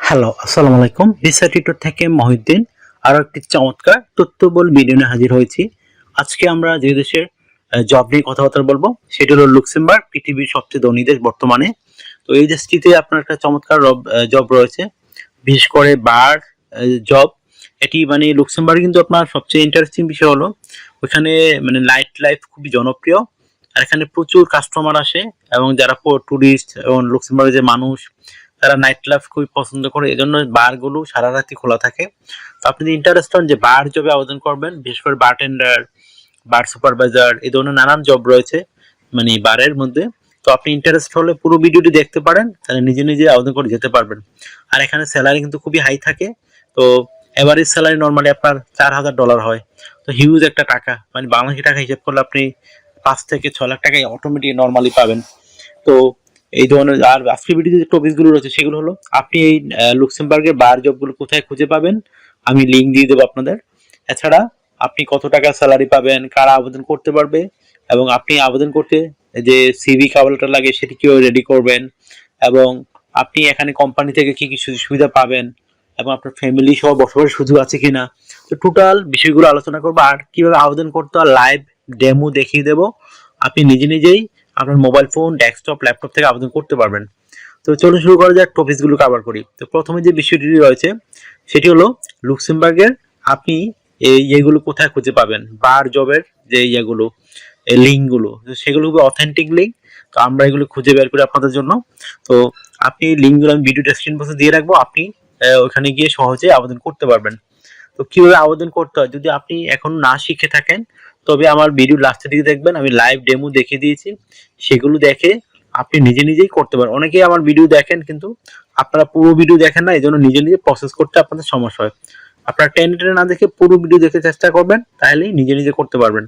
Hello, আসসালামু আলাইকুম। Visa tutor থেকে মহিউদ্দিন আরো একটি চমৎকার তথ্যবহুল ভিডিও নিয়ে হাজির হয়েছি। আজকে আমরা যে দেশের জব নিয়ে কথাবার্তা বলবো সেটা হলো লুক্সেমবার্গ, পৃথিবীর সবচেয়ে ধনী দেশ বর্তমানে। তো এই দেশটিতে আপনার একটা চমৎকার জব রয়েছে, বিশেষ করে বার জব। এটি মানে লুক্সেমবার্গ কিন্তু আপনার সবচেয়ে ইন্টারেস্টিং বিষয় হলো ওখানে মানে নাইট লাইফ খুবই জনপ্রিয়। আর এখানে প্রচুর কাস্টমার আসে এবং যারা টুরিস্ট এবং লুক্সেমবার্গের যে মানুষ তারা নাইট লাইফ খুবই পছন্দ করে, এজন্য বারগুলো সারা রাতি খোলা থাকে। তো আপনি যদি ইন্টারেস্ট হন যে বার জবে আবেদন করবেন, বিশেষ করে বারটেন্ডার, বার সুপারভাইজার, এই ধরনের নানান জব রয়েছে মানে বারের মধ্যে। তো আপনি ইন্টারেস্ট হলে পুরো ভিডিওটি দেখতে পারেন, তাহলে নিজে নিজে আবেদন করে যেতে পারবেন। আর এখানে স্যালারি কিন্তু খুবই হাই থাকে। তো এভারেজ স্যালারি নর্মালি আপনার $4,000 হয়। তো হিউজ একটা টাকা, মানে বাংলাদেশি টাকা হিসেব করলে আপনি 5 থেকে 6 লাখ টাকাই অটোমেটিক নর্মালি পাবেন। তো এই ধরনের আর আজকের ভিডিওতে যে টপিকগুলো রয়েছে সেগুলো হলো আপনি এই লুক্সেমবার্গের বার জবগুলো কোথায় খুঁজে পাবেন, আমি লিঙ্ক দিয়ে দেবো আপনাদের। এছাড়া আপনি কত টাকা স্যালারি পাবেন, কারা আবেদন করতে পারবে, এবং আপনি আবেদন করতে যে সিভি কভার লেটার লাগে সেটি কিভাবে রেডি করবেন, এবং আপনি এখানে কোম্পানি থেকে কি কি সুযোগ সুবিধা পাবেন, এবং আপনার ফ্যামিলি সহ বসবাসের সুযোগ আছে কিনা। তো টোটাল বিষয়গুলো আলোচনা করবো, আর কিভাবে আবেদন করতে হয় লাইভ ডেমো দেখিয়ে দেবো। আপনি নিজে নিজেই আপনার মোবাইল ফোন, ডেস্কটপ, ল্যাপটপ থেকে আবেদন করতে পারবেন। তো চলুন শুরু করা যাক, টপিকসগুলো কভার করি। তো প্রথমে যে বিষয়টি রয়েছে সেটি হলো লুক্সেমবার্গের আপনি এইগুলো কোথায় খুঁজে পাবেন, বার জবের যে ইয়েগুলো, এই লিঙ্কগুলো, সেগুলো খুবই অথেন্টিক লিঙ্ক। তো আমরা এগুলো খুঁজে বের করি আপনাদের জন্য। তো আপনি লিঙ্কগুলো আমি ভিডিও ডেসক্রিপশন বক্সে দিয়ে রাখবো, আপনি ওখানে গিয়ে সহজে আবেদন করতে পারবেন। তো কিভাবে আবেদন করতে হয় যদি আপনি এখন না শিখে থাকেন, তবে আমার ভিডিও লাস্টের দিকে দেখবেন, আমি লাইভ ডেমো দেখিয়ে দিয়েছি। সেগুলো দেখে আপনি নিজে নিজেই করতে পারেন। অনেকেই আমার ভিডিও দেখেন কিন্তু আপনারা পুরো ভিডিও দেখেন না, এই জন্য নিজে নিজে প্রসেস করতে আপনাদের সমস্যা হয়। আপনারা টেনে টেনে না দেখে পুরো ভিডিও দেখতে চেষ্টা করবেন, তাহলেই নিজে নিজে করতে পারবেন।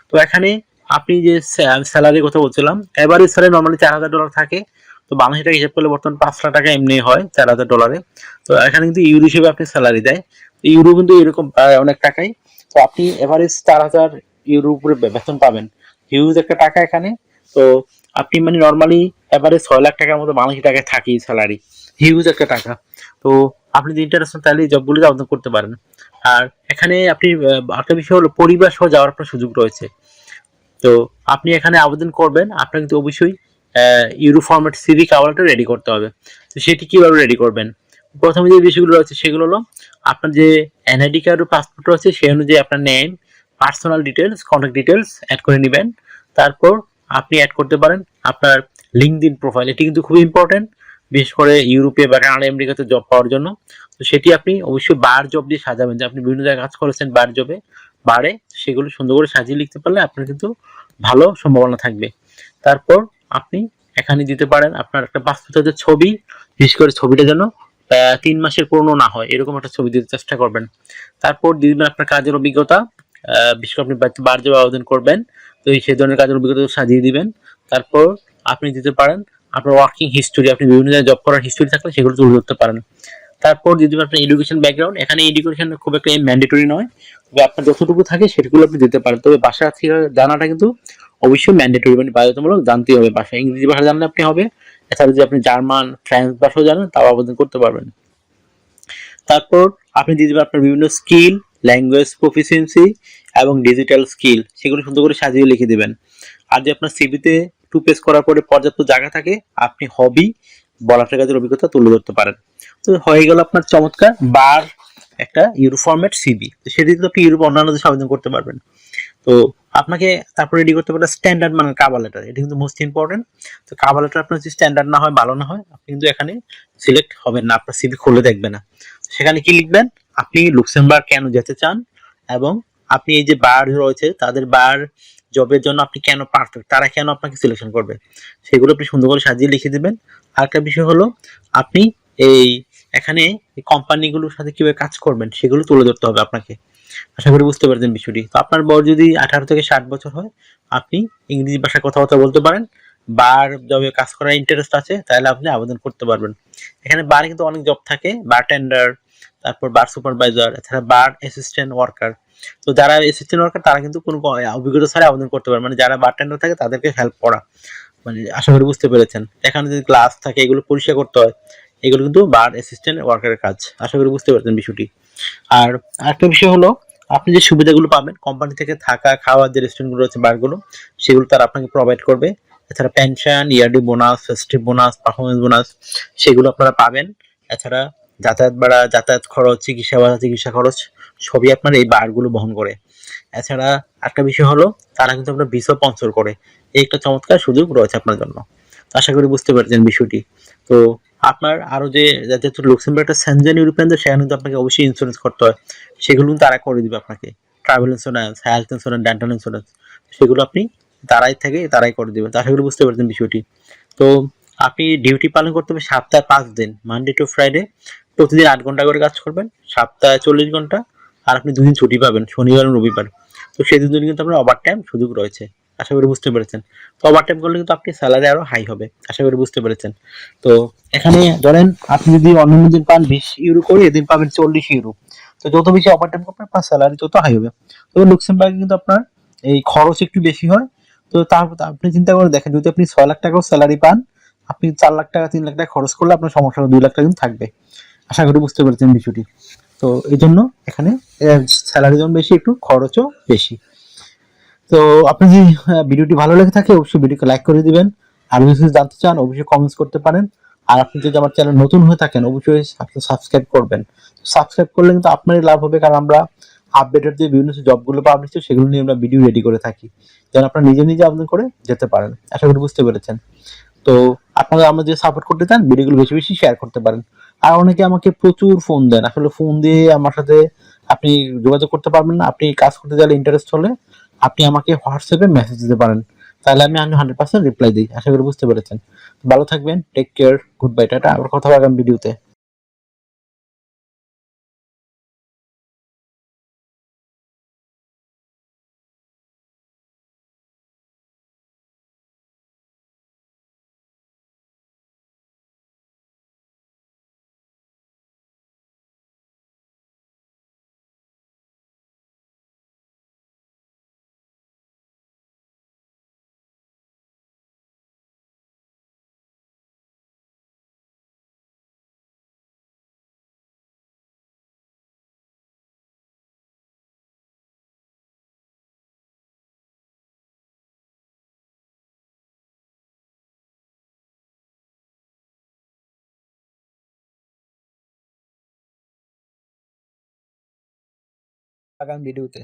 তো এখানে আপনি যে স্যালারির কথা বলছিলাম, এভারেজ স্যালারি নর্মালি $4,000 থাকে। তো বাংলাদেশি টাকা হিসাব করলে বর্তমান 5 লাখ টাকা এমনি হয় $4,000। তো এখানে কিন্তু ইউরো হিসেবে আপনি স্যালারি দেয়। ইউরো কিন্তু এরকম অনেক টাকাই। তো আপনি এভারেজ 4,000 ইউরো উপরে বেতন পাবেন, হিউজ একটা টাকা এখানে। তো আপনি মানে নর্মালি এভারেজ 6 লাখ টাকার মতো বাংলাদেশি টাকায় থাকি স্যালারি, হিউজ একটা টাকা। তো আপনি যদি ইন্টারেস্ট তাহলে এই জবগুলোতে আবেদন করতে পারেন। আর এখানে আপনি একটা বিষয় হলো পরিবার সহ যাওয়ার আপনার সুযোগ রয়েছে। তো আপনি এখানে আবেদন করবেন, আপনার কিন্তু অবশ্যই ইউরো ফরম্যাট সিভি কাভারটা রেডি করতে হবে। তো সেটি কিভাবে রেডি করবেন, প্রথমে যে বিষয়গুলো রয়েছে সেগুলো হলো আপনার যে এনআইডি কার্ড ও পাসপোর্ট রয়েছে সেই অনুযায়ী আপনার name, personal details, contact details add করে নেবেন। তারপর আপনি অ্যাড করতে পারেন আপনার লিঙ্কডইন প্রোফাইল, এটি কিন্তু খুবই ইম্পর্টেন্ট, বিশেষ করে ইউরোপে বা কানাডা আমেরিকাতে জব পাওয়ার জন্য। তো সেটি আপনি অবশ্যই বার জব দিয়ে সাজাবেন, যে আপনি বিভিন্ন জায়গায় কাজ করেছেন বার জবে, বারে সেগুলো সুন্দর করে সাজিয়ে লিখতে পারলে আপনার কিন্তু ভালো সম্ভাবনা থাকবে। তারপর আপনি এখানে দিতে পারেন আপনার একটা পাসপোর্টের ছবি, বিশেষ করে ছবিটা যেন 3 মাসের পুরনো না হয়, এরকম একটা ছবি দিতে চেষ্টা করবেন। তারপর দিবেন আপনার কাজের অভিজ্ঞতা, বিশেষ করে আপনি বার জবে আবেদন করবেন, তো সেই ধরনের কাজের অভিজ্ঞতা সাজিয়ে দিবেন। তারপর আপনি দিতে পারেন আপনার ওয়ার্কিং হিস্টোরি, আপনি বিভিন্ন জায়গায় জব করার হিস্টোরি থাকলে সেগুলো তুলে ধরতে পারেন। তারপর যদি আপনার এডুকেশন ব্যাকগ্রাউন্ড, এখানে এডুকেশন খুব একটা ম্যান্ডেটরি নয়, তবে আপনার যতটুকু থাকে সেগুলো আপনি দিতে পারেন। তবে ভাষা থেকে জানাটা কিন্তু অবশ্যই ম্যান্ডেটরি, মানে বাধ্যতামূলক জানতেই হবে ভাষা। ইংরেজি ভাষা জানলে আপনি হবে, এছাড়া যদি আপনি জার্মান, ফ্রেঞ্চ ভাষাও জানেন তাও আবেদন করতে পারবেন। তারপর আপনি দিয়ে দেবেন আপনার বিভিন্ন স্কিল, ল্যাঙ্গুয়েজ প্রফিসিয়েন্সি এবং ডিজিটাল স্কিল, সেগুলো সুন্দর করে সাজিয়ে লিখে দেবেন। আর যে আপনার সিভিতে 2 পেজ করার পরে পর্যাপ্ত জায়গা থাকে, আপনি হবি, বলার কাজের অভিজ্ঞতা তুলে ধরতে পারেন। তো হয়ে গেল আপনার চমৎকার বার একটা ইউরো ফরম্যাট সিভি। তো সেটি তো আপনি ইউরোপ অন্যান্য দেশে আবেদন করতে পারবেন। তো আপনাকে তারপর রেডি করতে পারেন স্ট্যান্ডার্ড মানে কাভার লেটার, এটা কিন্তু মোস্ট ইম্পর্টেন্ট। তো কাভার লেটার আপনার যদি স্ট্যান্ডার্ড না হয়, ভালো না হয়, আপনি কিন্তু এখানে সিলেক্ট হবেন না, আপনার সিভি খুলে দেখবে না। সেখানে কি লিখবেন, আপনি লুক্সেমবার্গ কেন যেতে চান, এবং আপনি এই যে বার রয়েছে তাদের বার জবের জন্য আপনি কেন পারফেক্ট, তারা কেন আপনাকে সিলেকশন করবে, সেগুলো আপনি সুন্দর করে সাজিয়ে লিখে দিবেন। আরেকটা বিষয় হলো আপনি এই এখানে কোম্পানিগুলোর সাথে কিভাবে কাজ করবেন সেগুলো তুলে ধরতে হবে আপনাকে। আশা করি বুঝতে পারছেন বিষয়টি। তো আপনার বয়স যদি 18 থেকে 60 বছর হয়, আপনি ইংরেজি ভাষায় কথাবার্তা বলতে পারেন, বার জবে কাজ করার ইন্টারেস্ট আছে, তাহলে আপনি আবেদন করতে পারবেন। এখানে বার কিন্তু অনেক জব থাকে, বার টেন্ডার, তারপর বার সুপারভাইজার, এছাড়া বার অ্যাসিস্ট্যান্ট ওয়ার্কার। তো যারা অ্যাসিস্ট্যান্ট ওয়ার্কার তারা কিন্তু কোনো অভিজ্ঞতা ছাড়া আবেদন করতে পারে, মানে যারা বার টেন্ডার থাকে তাদেরকে হেল্প করা, মানে আশা করি বুঝতে পেরেছেন। এখানে যদি গ্লাস থাকে এগুলো পরিষ্কার করতে হয়, এগুলো কিন্তু বার অ্যাসিস্ট্যান্ট ওয়ার্কারের কাজ। আশা করি বুঝতে পারছেন বিষয়টি। আর আরেকটা বিষয় হলো, আপনি যে সুবিধাগুলো পাবেন কোম্পানি থেকে, থাকা খাওয়ার যে রেস্টুরেন্টগুলো আছে, বারগুলো, সেগুলো তারা আপনাকে প্রোভাইড করবে। এছাড়া pension, yearly bonus, festive bonus, performance bonus, সেগুলো আপনারা পাবেন। এছাড়া যাতায়াত ভাড়া, যাতায়াত খরচ, চিকিৎসা ভাড়া, চিকিৎসা খরচ সবই আপনার এই বারগুলো বহন করে। এছাড়া একটা বিষয় হলো, তারা কিন্তু আপনার ভিসা স্পন্সর করে। এই একটা চমৎকার সুযোগ রয়েছে আপনার জন্য। আশা করি বুঝতে পারছেন বিষয়টি। তো আপনার আরো যে, যেহেতু লুক্সেমবার্গ একটা সেনজেন ইউরোপিয়ান দেশ, সেখানে কিন্তু আপনাকে অবশ্যই ইন্স্যুরেন্স করতে হয়। সেগুলো কিন্তু তারা করে দিবে আপনাকে। Travel insurance, health insurance, dental insurance, সেগুলো আপনি তারাই করে দিবে। আশা করি বুঝতে পারছেন বিষয়টি। তো আপনি ডিউটি পালন করতে হবে সপ্তাহে 5 দিন, মানডে টু ফ্রাইডে। প্রতিদিন 8 ঘন্টা করে কাজ করবেন, সপ্তাহে 40 ঘন্টা। আর আপনি 2 দিন ছুটি পাবেন, শনিবার এবং রবিবার। তো সেই দুদিন কিন্তু আপনার ওভার টাইম সুযোগ রয়েছে। আশা করি বুঝতে পেরেছেন। তো ওভার টাইম করলে কিন্তু আপনি স্যালারি আরো হাই হবে। আশা করি বুঝতে পেরেছেন। তো এখানে ধরেন আপনি যদি অন্য দিন পান 20 ইউরো করে, এদিন পাবেন 40 ইউরো। তো যত বেশি ওভার টাইম করবেন আপনার স্যালারি তত হাই হবে। তবে লুক্সেমবার্গে কিন্তু আপনার এই খরচ একটু বেশি হয়। তো তারপর আপনি চিন্তা করে দেখেন, যদি আপনি 6 লাখ টাকাও স্যালারি পান, আপনি 4 লাখ টাকা 3 লাখ টাকা খরচ করলে আপনার সমস্যা হবে, 2 লাখ টাকা কিন্তু থাকবে। আশা করি বুঝতে পেরেছেন বিষয়টি। তো এই জন্য এখানে স্যালারি যেমন বেশি, একটু খরচও বেশি। তো আপনি যদি ভিডিওটি ভালো লেগে থাকে, অবশ্যই ভিডিওকে লাইক করে দিবেন। আর যদি কিছু জানতে চান, অবশ্যই কমেন্টস করতে পারেন। আর আপনি যদি আমার চ্যানেল নতুন হয়ে থাকেন, অবশ্যই আপনি সাবস্ক্রাইব করবেন। সাবস্ক্রাইব করলে কিন্তু আপনারই লাভ হবে, কারণ আমরা আপডেটেড যে বিভিন্ন জবগুলো পাবলিশ, সেগুলো নিয়ে আমরা ভিডিও রেডি করে থাকি, যেন আপনারা নিজে নিজে আবেদন করে যেতে পারেন। আশা করি বুঝতে পেরেছেন। তো আপনারা আমাদের সাপোর্ট করতে চান, ভিডিওগুলো বেশি বেশি শেয়ার করতে পারেন। আর অনেকে আমাকে প্রচুর ফোন দেন, আসলে ফোন দিয়ে আমার সাথে আপনি যোগাযোগ করতে পারবেন না। আপনি কাজ করতে গেলে ইন্টারেস্ট হলে আপনি আমাকে হোয়াটসঅ্যাপে মেসেজ দিতে পারেন, তাহলে আমি 100% রিপ্লাই দিই। আশা করি বুঝতে পেরেছেন। ভালো থাকবেন, take care, good bye, tata. আবার কথা হবে আগামী ভিডিওতে। আগামী ভিডিওতে।